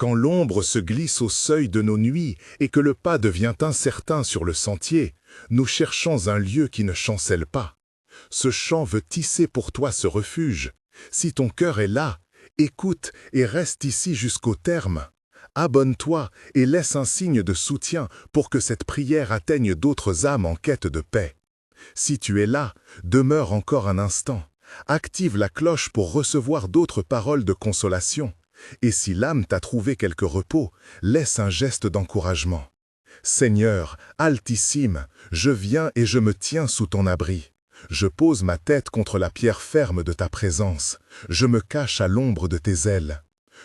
Quand l'ombre se glisse au seuil de nos nuits et que le pas devient incertain sur le sentier, nous cherchons un lieu qui ne chancelle pas. Ce chant veut tisser pour toi ce refuge. Si ton cœur est là, écoute et reste ici jusqu'au terme. Abonne-toi et laisse un signe de soutien pour que cette prière atteigne d'autres âmes en quête de paix. Si tu es là, demeure encore un instant. Active la cloche pour recevoir d'autres paroles de consolation. Et si l'âme t'a trouvé quelque repos, laisse un geste d'encouragement. Seigneur, Altissime, je viens et je me tiens sous ton abri. Je pose ma tête contre la pierre ferme de ta présence. Je me cache à l'ombre de tes ailes.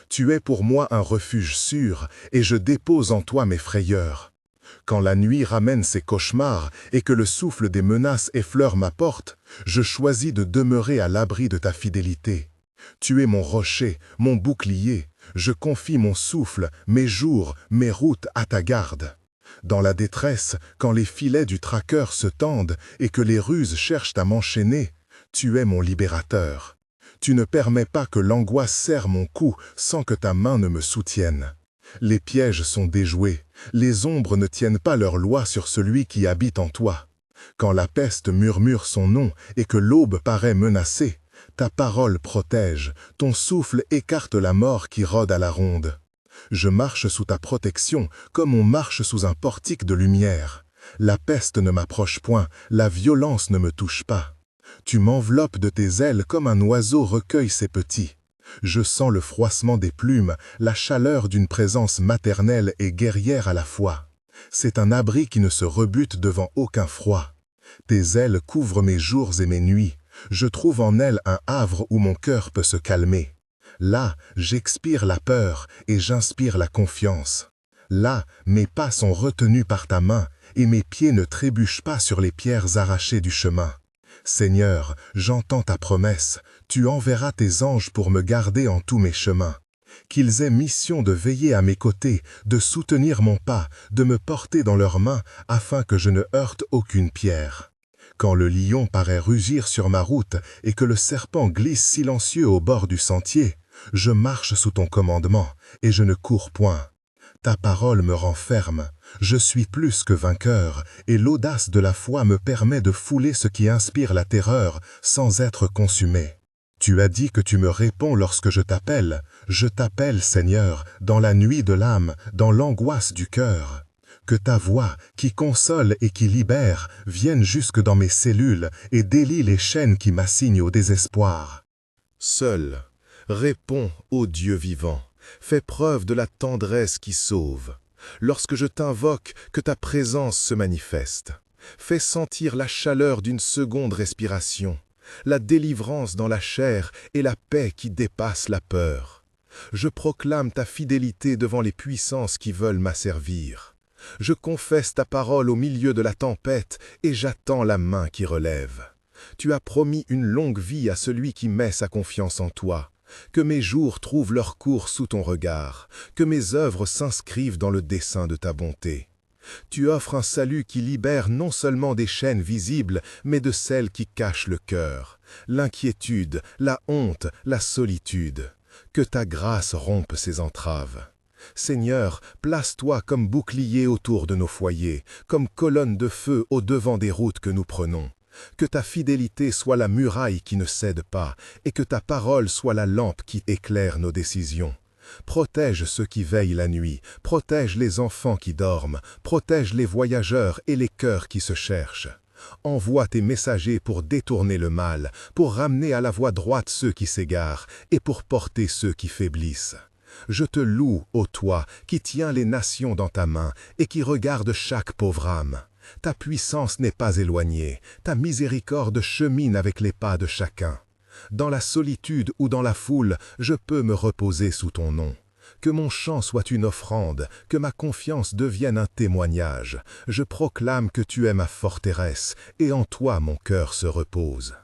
Tu es pour moi un refuge sûr, et je dépose en toi mes frayeurs. Quand la nuit ramène ses cauchemars et que le souffle des menaces effleure ma porte, je choisis de demeurer à l'abri de ta fidélité. Tu es mon rocher, mon bouclier. Je confie mon souffle, mes jours, mes routes à ta garde. Dans la détresse, quand les filets du traqueur se tendent et que les ruses cherchent à m'enchaîner, tu es mon libérateur. Tu ne permets pas que l'angoisse serre mon cou sans que ta main ne me soutienne. Les pièges sont déjoués, les ombres ne tiennent pas leur loi sur celui qui habite en toi. Quand la peste murmure son nom et que l'aube paraît menacée, ta parole protège, ton souffle écarte la mort qui rôde à la ronde. Je marche sous ta protection comme on marche sous un portique de lumière. La peste ne m'approche point, la violence ne me touche pas. Tu m'enveloppes de tes ailes comme un oiseau recueille ses petits. Je sens le froissement des plumes, la chaleur d'une présence maternelle et guerrière à la fois. C'est un abri qui ne se rebute devant aucun froid. Tes ailes couvrent mes jours et mes nuits. Je trouve en elles un havre où mon cœur peut se calmer. Là, j'expire la peur et j'inspire la confiance. Là, mes pas sont retenus par ta main et mes pieds ne trébuchent pas sur les pierres arrachées du chemin. Seigneur, j'entends ta promesse, tu enverras tes anges pour me garder en tous mes chemins. Qu'ils aient mission de veiller à mes côtés, de soutenir mon pas, de me porter dans leurs mains afin que je ne heurte aucune pierre. Quand le lion paraît rugir sur ma route et que le serpent glisse silencieux au bord du sentier, je marche sous ton commandement et je ne cours point. Ta parole me rend ferme, je suis plus que vainqueur, et l'audace de la foi me permet de fouler ce qui inspire la terreur sans être consumé. Tu as dit que tu me réponds lorsque je t'appelle, Seigneur, dans la nuit de l'âme, dans l'angoisse du cœur. Que ta voix, qui console et qui libère, vienne jusque dans mes cellules et délie les chaînes qui m'assignent au désespoir. Seul, réponds, ô Dieu vivant. Fais preuve de la tendresse qui sauve. Lorsque je t'invoque, que ta présence se manifeste. Fais sentir la chaleur d'une seconde respiration, la délivrance dans la chair et la paix qui dépasse la peur. Je proclame ta fidélité devant les puissances qui veulent m'asservir. Je confesse ta parole au milieu de la tempête et j'attends la main qui relève. Tu as promis une longue vie à celui qui met sa confiance en toi. Que mes jours trouvent leur cours sous ton regard, que mes œuvres s'inscrivent dans le dessein de ta bonté. Tu offres un salut qui libère non seulement des chaînes visibles, mais de celles qui cachent le cœur, l'inquiétude, la honte, la solitude. Que ta grâce rompe ces entraves. Seigneur, place-toi comme bouclier autour de nos foyers, comme colonne de feu au devant des routes que nous prenons. Que ta fidélité soit la muraille qui ne cède pas, et que ta parole soit la lampe qui éclaire nos décisions. Protège ceux qui veillent la nuit, protège les enfants qui dorment, protège les voyageurs et les cœurs qui se cherchent. Envoie tes messagers pour détourner le mal, pour ramener à la voie droite ceux qui s'égarent, et pour porter ceux qui faiblissent. Je te loue, ô toi, qui tiens les nations dans ta main, et qui regarde chaque pauvre âme. Ta puissance n'est pas éloignée, ta miséricorde chemine avec les pas de chacun. Dans la solitude ou dans la foule, je peux me reposer sous ton nom. Que mon chant soit une offrande, que ma confiance devienne un témoignage. Je proclame que tu es ma forteresse, et en toi mon cœur se repose.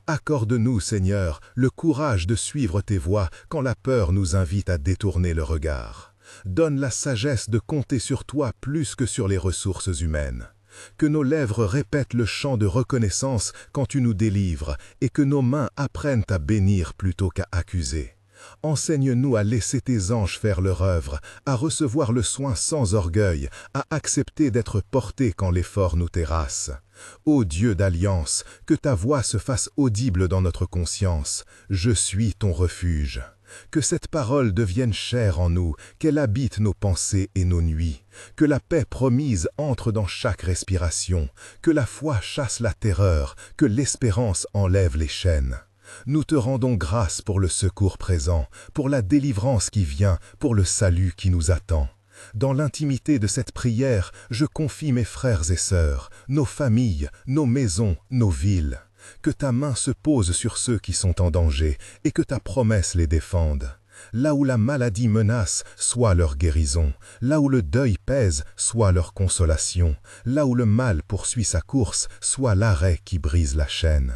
Accorde-nous, Seigneur, le courage de suivre tes voies quand la peur nous invite à détourner le regard. Donne la sagesse de compter sur toi plus que sur les ressources humaines. Que nos lèvres répètent le chant de reconnaissance quand tu nous délivres et que nos mains apprennent à bénir plutôt qu'à accuser. Enseigne-nous à laisser tes anges faire leur œuvre, à recevoir le soin sans orgueil, à accepter d'être portés quand l'effort nous terrasse. Ô Dieu d'alliance, que ta voix se fasse audible dans notre conscience. Je suis ton refuge. Que cette parole devienne chère en nous, qu'elle habite nos pensées et nos nuits. Que la paix promise entre dans chaque respiration, que la foi chasse la terreur, que l'espérance enlève les chaînes. Nous te rendons grâce pour le secours présent, pour la délivrance qui vient, pour le salut qui nous attend. Dans l'intimité de cette prière, je confie mes frères et sœurs, nos familles, nos maisons, nos villes. Que ta main se pose sur ceux qui sont en danger et que ta promesse les défende. Là où la maladie menace, soit leur guérison. Là où le deuil pèse, soit leur consolation. Là où le mal poursuit sa course, soit l'arrêt qui brise la chaîne.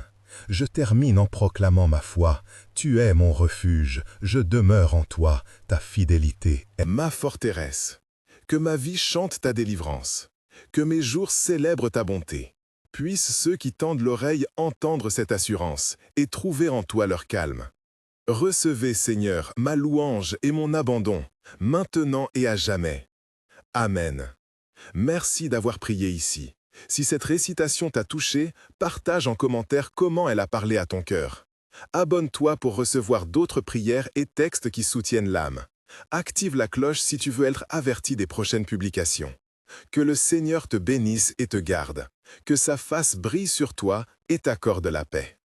Je termine en proclamant ma foi. Tu es mon refuge, je demeure en toi, ta fidélité est Ma forteresse. Que ma vie chante ta délivrance. Que mes jours célèbrent ta bonté. Puissent ceux qui tendent l'oreille entendre cette assurance et trouver en toi leur calme. Recevez, Seigneur, ma louange et mon abandon, maintenant et à jamais. Amen. Merci d'avoir prié ici. Si cette récitation t'a touché, partage en commentaire comment elle a parlé à ton cœur. Abonne-toi pour recevoir d'autres prières et textes qui soutiennent l'âme. Active la cloche si tu veux être averti des prochaines publications. Que le Seigneur te bénisse et te garde. Que sa face brille sur toi et t'accorde la paix.